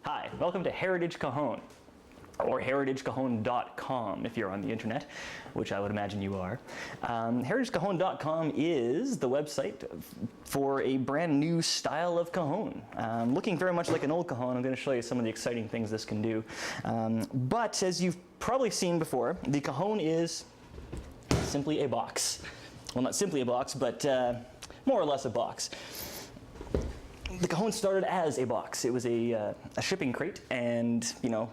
Hi, welcome to Heritage Cajon, or heritagecajon.com if you're on the internet, which I would imagine you are. heritagecajon.com is the website for a brand new style of cajon. Looking very much like an old cajon. I'm going to show you some of the exciting things this can do. But as you've probably seen before, the cajon is simply a box. Well, not simply a box, but more or less a box. The cajon started as a box. It was a shipping crate, and a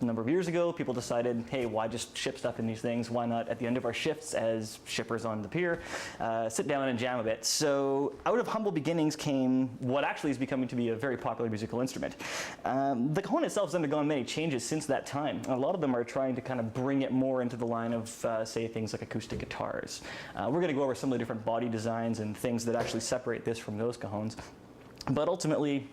number of years ago, people decided, hey, why just ship stuff in these things? Why not, at the end of our shifts as shippers on the pier, sit down and jam a bit? So out of humble beginnings came what actually is becoming to be a very popular musical instrument. The cajon itself has undergone many changes since that time. A lot of them are trying to kind of bring it more into the line of, say, things like acoustic guitars. We're going to go over some of the different body designs and things that actually separate this from those cajons. But ultimately,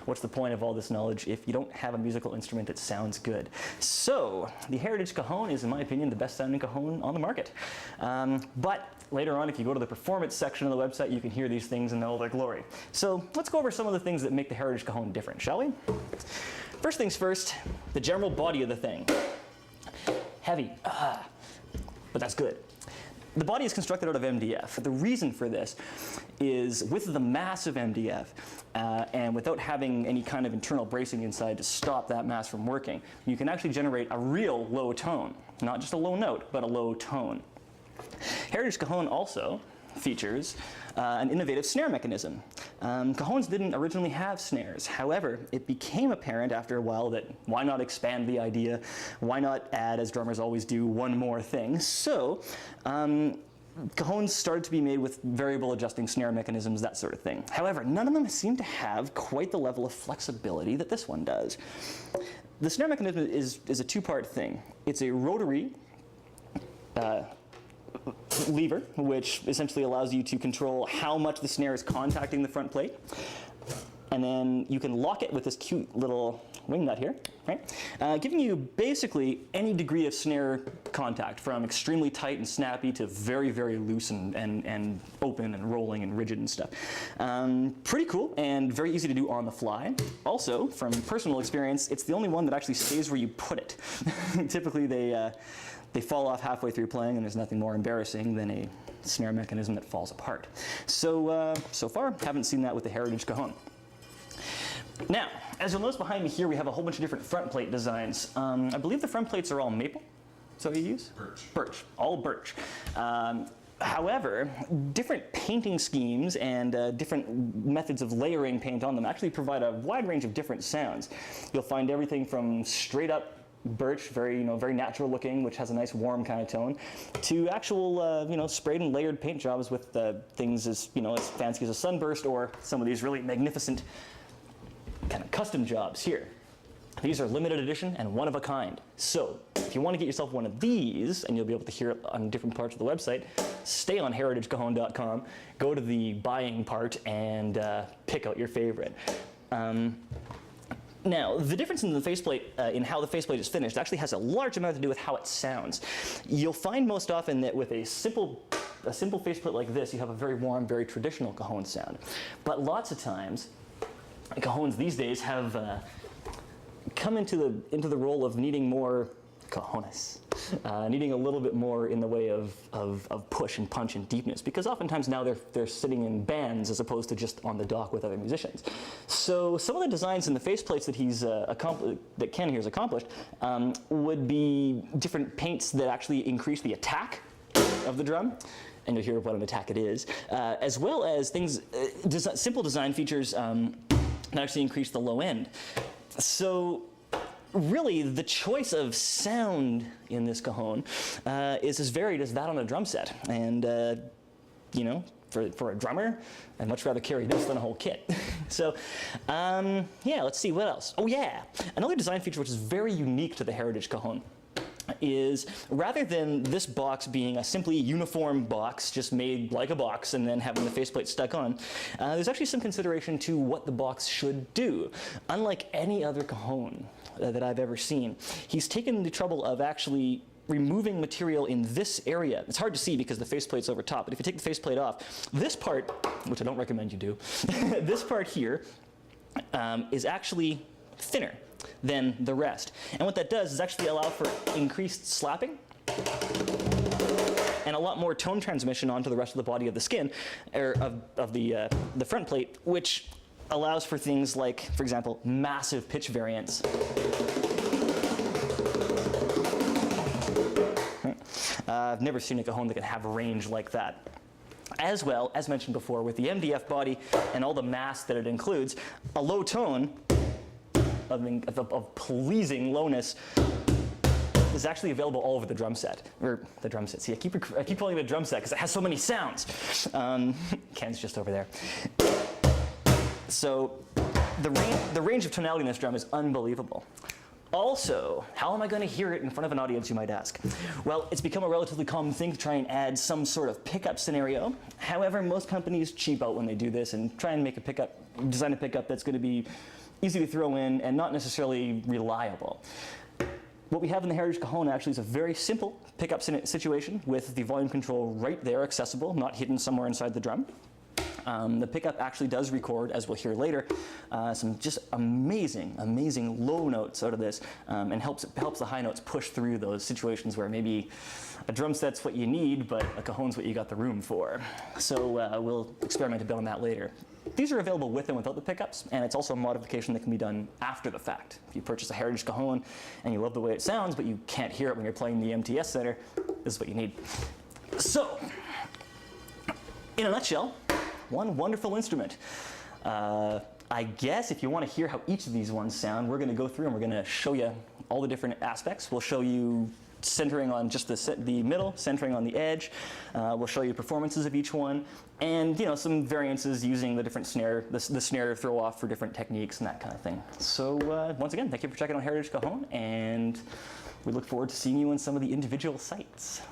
what's the point of all this knowledge if you don't have a musical instrument that sounds good? So, the Heritage Cajon is, in my opinion, the best sounding cajon on the market. But later on, if you go to the performance section of the website, you can hear these things in all their glory. So, let's go over some of the things that make the Heritage Cajon different, shall we? First things first, the general body of the thing. Heavy, but that's good. The body is constructed out of MDF. The reason for this is with the mass of MDF and without having any kind of internal bracing inside to stop that mass from working, you can actually generate a real low tone. Not just a low note, but a low tone. Heritage Cajon also features an innovative snare mechanism. Cajons didn't originally have snares. However, it became apparent after a while that why not expand the idea? Why not add, as drummers always do, one more thing? So, cajons started to be made with variable adjusting snare mechanisms, that sort of thing. However, none of them seem to have quite the level of flexibility that this one does. The snare mechanism is a two-part thing. It's a rotary lever, which essentially allows you to control how much the snare is contacting the front plate. And then you can lock it with this cute little wing nut here, right? Giving you basically any degree of snare contact, from extremely tight and snappy to very, very loose and open and rolling and rigid and stuff. Pretty cool and very easy to do on the fly. Also, from personal experience, it's the only one that actually stays where you put it. Typically, they fall off halfway through playing, and there's nothing more embarrassing than a snare mechanism that falls apart. So, so far, haven't seen that with the Heritage Cajon. Now, as you'll notice behind me here, we have a whole bunch of different front plate designs. I believe the front plates are all maple. Is that what you use? Birch. Birch, all birch. However, different painting schemes and different methods of layering paint on them actually provide a wide range of different sounds. You'll find everything from straight up birch, very natural looking, which has a nice warm kind of tone, to actual sprayed and layered paint jobs with things as as fancy as a sunburst, or some of these really magnificent kind of custom jobs here. These are limited edition and one of a kind. So if you want to get yourself one of these, and you'll be able to hear it on different parts of the website, stay on heritagecajon.com, go to the buying part, and pick out your favorite. Now, the difference in the faceplate, in how the faceplate is finished, actually has a large amount to do with how it sounds. You'll find most often that with a simple faceplate like this, you have a very warm, very traditional cajon sound. But lots of times, cajons these days have come into the role of needing more cajones, needing a little bit more in the way of push and punch and deepness, because oftentimes now they're sitting in bands as opposed to just on the dock with other musicians. So some of the designs in the faceplates that that Ken here has accomplished would be different paints that actually increase the attack of the drum, and you'll hear what an attack it is, as well as things, simple design features that actually increase the low end. So really, the choice of sound in this cajon is as varied as that on a drum set. And, for a drummer, I'd much rather carry this than a whole kit. So, yeah, let's see, what else? Oh, yeah, another design feature which is very unique to the Heritage Cajon is, rather than this box being a simply uniform box, just made like a box and then having the faceplate stuck on, there's actually some consideration to what the box should do. Unlike any other cajon that I've ever seen, he's taken the trouble of actually removing material in this area. It's hard to see because the faceplate's over top, but if you take the faceplate off, this part, which I don't recommend you do, this part here is actually thinner. than the rest. And what that does is actually allow for increased slapping and a lot more tone transmission onto the rest of the body of the skin, or of the front plate, which allows for things like, for example, massive pitch variance. I've never seen a cajon that can have range like that. As well, as mentioned before, with the MDF body and all the mass that it includes, a low tone of pleasing lowness is actually available all over the drum set, or the drum set. See, I keep calling it a drum set because it has so many sounds. Ken's just over there. So the range of tonality in this drum is unbelievable. Also, how am I going to hear it in front of an audience, you might ask? Well, it's become a relatively common thing to try and add some sort of pickup scenario. However, most companies cheap out when they do this and try and make a pickup, design a pickup that's going to be easy to throw in and not necessarily reliable. What we have in the Heritage Cajon actually is a very simple pickup situation with the volume control right there accessible, not hidden somewhere inside the drum. The pickup actually does record, as we'll hear later, some just amazing low notes out of this, and helps the high notes push through those situations where maybe a drum set's what you need, but a cajon's what you got the room for. So we'll experiment a bit on that later. These are available with and without the pickups, and it's also a modification that can be done after the fact. If you purchase a Heritage Cajon and you love the way it sounds, but you can't hear it when you're playing the MTS Center, this is what you need. So, in a nutshell, one wonderful instrument. I guess if you want to hear how each of these ones sound, we're going to go through and we're going to show you all the different aspects. We'll show you centering on just the middle, centering on the edge. We'll show you performances of each one, and some variances using the different snare, the snare throw off for different techniques and that kind of thing. So once again, thank you for checking out Heritage Cajon, and we look forward to seeing you in some of the individual sites.